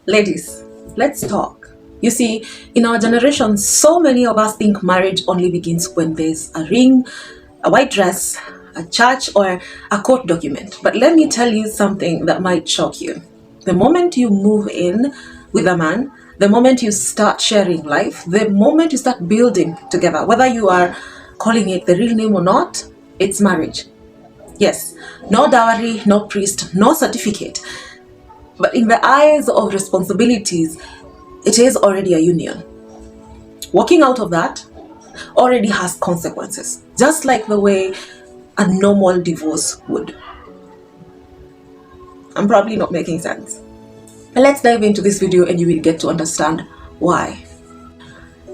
Ladies, let's talk. You see, in our generation, so many of us think marriage only begins when there's a ring, a white dress, a church, or a court document. But let me tell you something that might shock you. The moment you move in with a man, the moment you start sharing life, the moment you start building together, whether you are calling it the real name or not, it's marriage. Yes, no dowry, no priest, no certificate. But in the eyes of responsibilities, it is already a union. Walking out of that already has consequences, just like the way a normal divorce would. I'm probably not making sense. But let's dive into this video and you will get to understand why.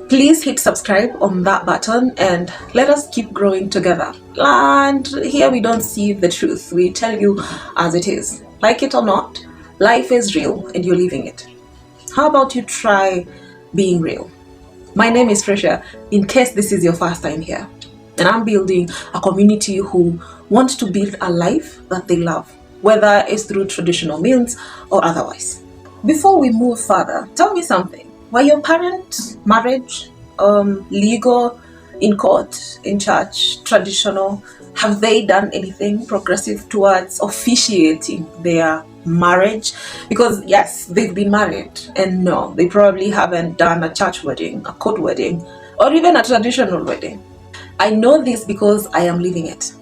Please hit subscribe on that button and let us keep growing together. And here we don't see the truth. We tell you as it is. Like it or not, life is real and you're living it. How about you try being real? My name is Fresha, in case this is your first time here. And I'm building a community who wants to build a life that they love, whether it's through traditional means or otherwise. Before we move further, tell me something. Were your parents' marriage legal, in court, in church, traditional? Have they done anything progressive towards officiating their marriage? Because yes, they've been married, and no, they probably haven't done a church wedding, a court wedding, or even a traditional wedding. I know this because I am living it.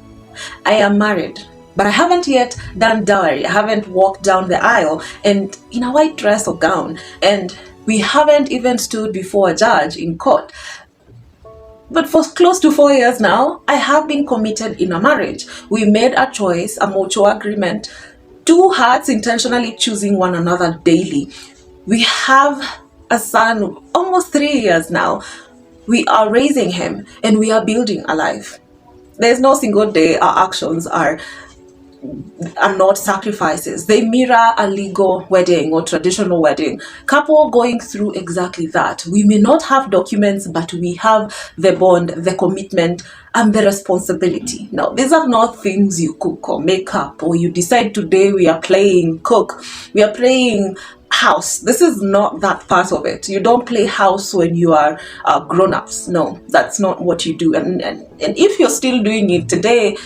I am married, but I haven't yet done dowry. I haven't walked down the aisle and in a white dress or gown, and we haven't even stood before a judge in court. But for close to 4 years now, I have been committed in a marriage. We made a choice, a mutual agreement, two hearts intentionally choosing one another daily. We have a son, almost 3 years now. We are raising him and we are building a life. There's no single day our actions are not sacrifices. They mirror a legal wedding or traditional wedding. Couple going through exactly that. We may not have documents, but we have the bond, the commitment, and the responsibility. Now, these are not things you cook or make up, or you decide today we are playing cook, we are playing house. This is not that part of it. You don't play house when you are grown-ups. No, that's not what you do. And if you're still doing it today,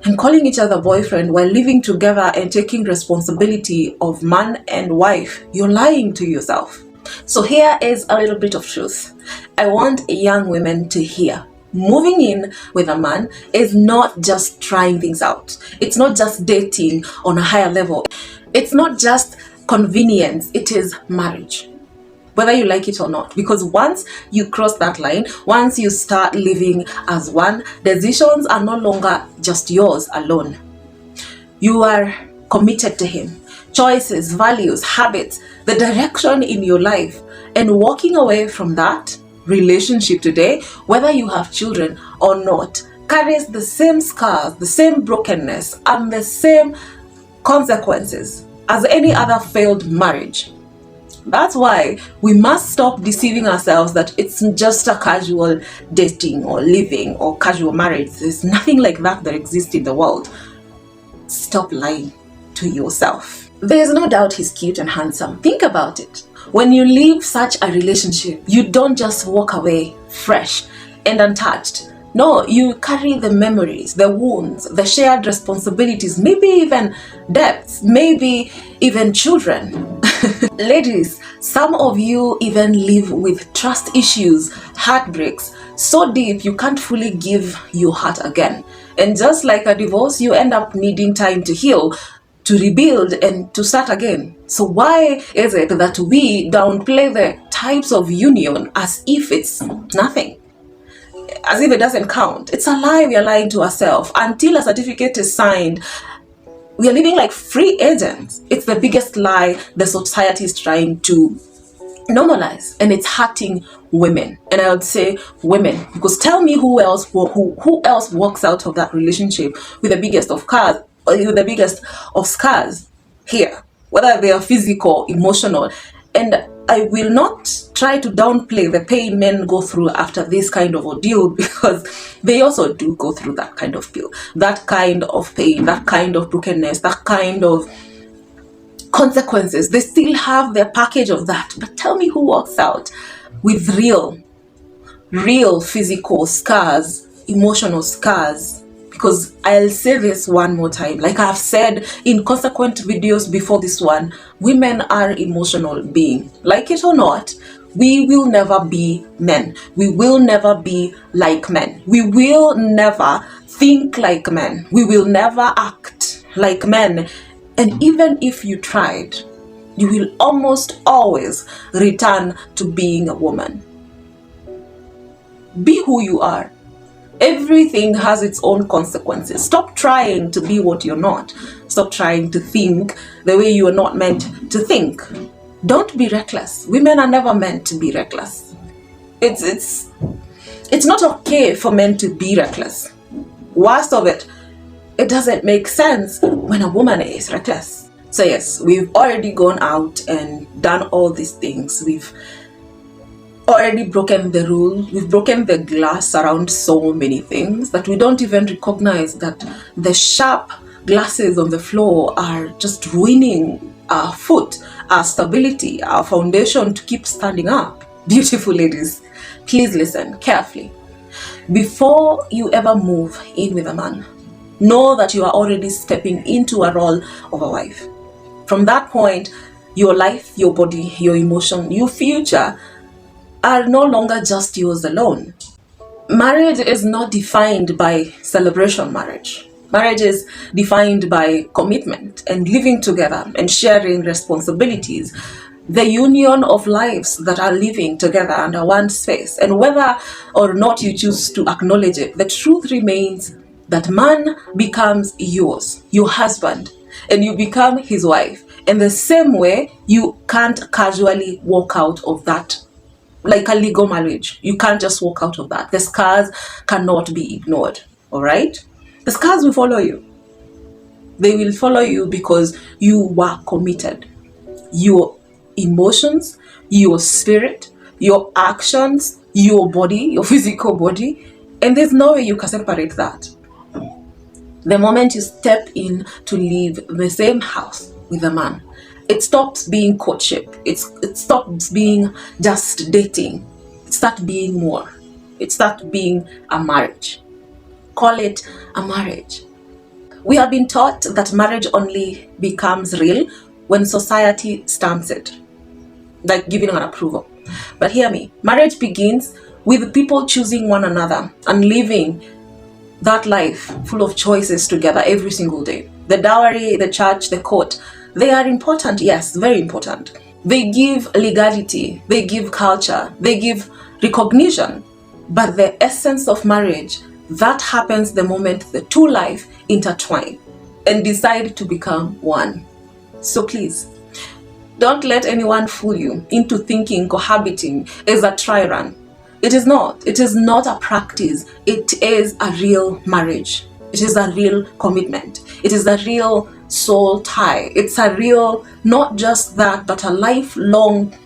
and calling each other boyfriend while living together and taking responsibility of man and wife, you're lying to yourself. So here is a little bit of truth. I want young women to hear. Moving in with a man is not just trying things out. It's not just dating on a higher level. It's not just convenience. It is marriage, whether you like it or not. Because once you cross that line, once you start living as one, decisions are no longer just yours alone. You are committed to him. Choices, values, habits, the direction in your life. And walking away from that relationship today, whether you have children or not, carries the same scars, the same brokenness, and the same consequences as any other failed marriage. That's why we must stop deceiving ourselves that it's just a casual dating or living or casual marriage. There's nothing like that exists in the world. Stop lying to yourself. There's no doubt he's cute and handsome. Think about it. When you leave such a relationship, you don't just walk away fresh and untouched. No, you carry the memories, the wounds, the shared responsibilities, maybe even debts, maybe even children. Ladies, some of you even live with trust issues, heartbreaks, so deep you can't fully give your heart again. And just like a divorce, you end up needing time to heal, to rebuild, and to start again. So why is it that we downplay the types of union as if it's nothing? As if it doesn't count? It's a lie we are lying to ourselves. Until a certificate is signed, we are living like free agents. It's the biggest lie the society is trying to normalize, and it's hurting women. And I would say women, because tell me who else walks out of that relationship with the biggest of scars, or with the biggest of scars here, whether they are physical, emotional. And I will not try to downplay the pain men go through after this kind of ordeal, because they also do go through that kind of pain, that kind of brokenness, that kind of consequences. They still have their package of that. But tell me who walks out with real physical scars, emotional scars. Because I'll say this one more time, like I've said in consequent videos before this one, women are emotional beings. Like it or not, we will never be men. We will never be like men. We will never think like men. We will never act like men. And even if you tried, you will almost always return to being a woman. Be who you are. Everything has its own consequences. Stop trying to be what you're not. Stop trying to think the way you are not meant to think. Don't be reckless. Women are never meant to be reckless. It's not okay for men to be reckless. Worst of it, it doesn't make sense when a woman is reckless. So yes, we've already gone out and done all these things. We've already broken the rule. We've broken the glass around so many things that we don't even recognize that the sharp glasses on the floor are just ruining our foot, our stability, our foundation to keep standing up. Beautiful ladies, please listen carefully. Before you ever move in with a man, know that you are already stepping into a role of a wife. From that point, your life, your body, your emotion, your future are no longer just yours alone. Marriage is not defined by celebration marriage. Marriage is defined by commitment and living together and sharing responsibilities. The union of lives that are living together under one space. And whether or not you choose to acknowledge it, the truth remains that man becomes yours, your husband, and you become his wife. In the same way, you can't casually walk out of that. Like a legal marriage, you can't just walk out of that. The scars cannot be ignored, all right? The scars will follow you. They will follow you because you were committed. Your emotions, your spirit, your actions, your body, your physical body, and there's no way you can separate that. The moment you step in to live the same house with a man, it stops being courtship. It stops being just dating. It starts being more. It starts being a marriage. Call it a marriage. We have been taught that marriage only becomes real when society stamps it, like giving an approval. But hear me, marriage begins with people choosing one another and living that life full of choices together every single day. The dowry, the church, the court, they are important, yes, very important. They give legality, they give culture, they give recognition. But the essence of marriage, that happens the moment the two lives intertwine and decide to become one. So please, don't let anyone fool you into thinking cohabiting is a try run. It is not. It is not a practice. It is a real marriage. It is a real commitment. It is a real soul tie. It's a real, not just that, but a lifelong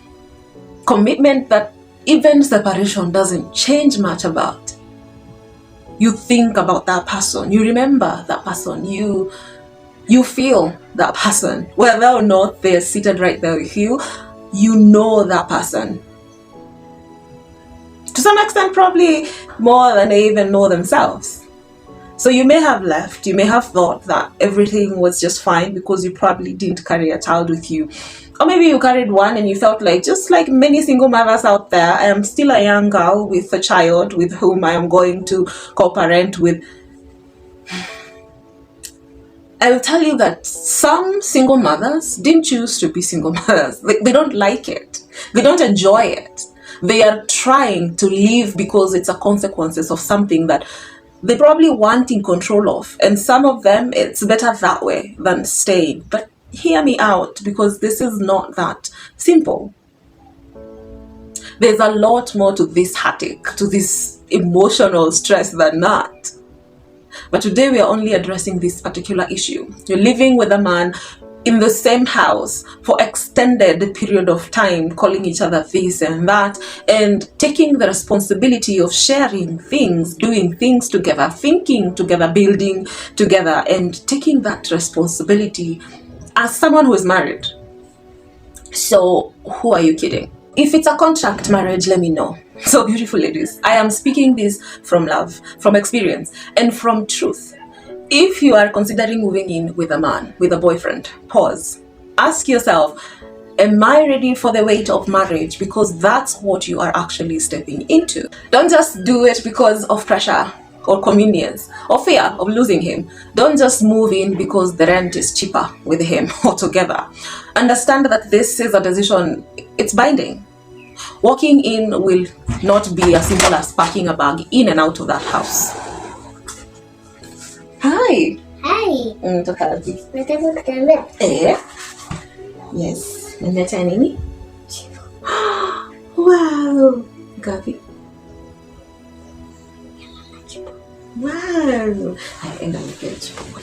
commitment that even separation doesn't change much about. You think about that person. You remember that person. You feel that person. Whether or not they're seated right there with you, you know that person. To some extent, probably more than they even know themselves. So you may have left, you may have thought that everything was just fine because you probably didn't carry a child with you. Or maybe you carried one and you felt like, just like many single mothers out there, I am still a young girl with a child with whom I am going to co-parent with. I will tell you that some single mothers didn't choose to be single mothers. They don't like it. They don't enjoy it. They are trying to live because it's a consequences of something that they probably want in control of. And some of them, it's better that way than staying. But hear me out, because this is not that simple. There's a lot more to this heartache, to this emotional stress than that. But today we are only addressing this particular issue. You're living with a man in the same house for extended period of time, calling each other this and that, and taking the responsibility of sharing things, doing things together, thinking together, building together, and taking that responsibility as someone who is married, so who are you kidding? If it's a contract marriage, let me know. So beautiful ladies, I am speaking this from love, from experience, and from truth. If you are considering moving in with a man, with a boyfriend, pause. Ask yourself, am I ready for the weight of marriage? Because that's what you are actually stepping into. Don't just do it because of pressure or convenience or fear of losing him. Don't just move in because the rent is cheaper with him altogether. Understand that this is a decision, it's binding. Walking in will not be as simple as packing a bag in and out of that house. Hi. Hi. Tofauti. Nataka kutembea. Yes. Nimeacha nini? Wow. Gapi. Wow. Haya, enda nipee chupa.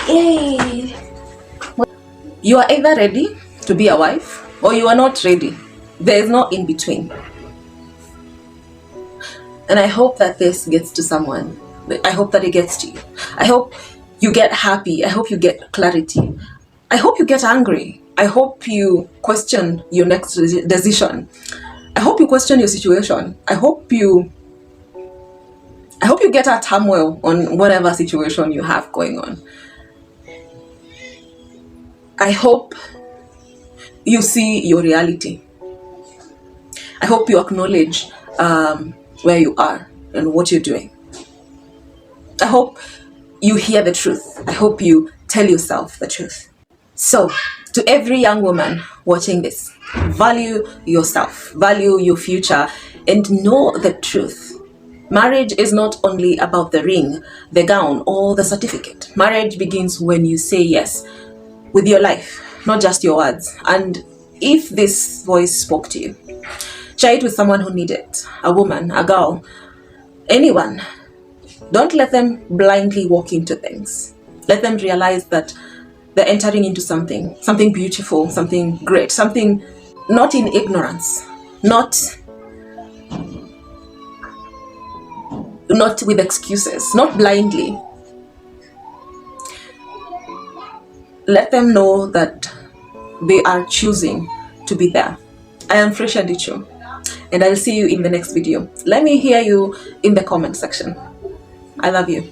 Yay. You are either ready to be a wife or you are not ready. There is no in between. And I hope that this gets to someone. I hope that it gets to you. I hope you get happy. I hope you get clarity. I hope you get angry. I hope you question your next decision. I hope you question your situation. I hope you get a turmoil on whatever situation you have going on. I hope you see your reality. I hope you acknowledge where you are and what you're doing. I hope you hear the truth. I hope you tell yourself the truth. So, to every young woman watching this, value yourself, value your future, and know the truth. Marriage is not only about the ring, the gown, or the certificate. Marriage begins when you say yes with your life, not just your words. And if this voice spoke to you, share it with someone who needs it, a woman, a girl, anyone. Don't let them blindly walk into things. Let them realize that they're entering into something beautiful, something great, something not in ignorance, not with excuses, not blindly. Let them know that they are choosing to be there. I am Fresh and Dicho, and I'll see you in the next video. Let me hear you in the comment section. I love you.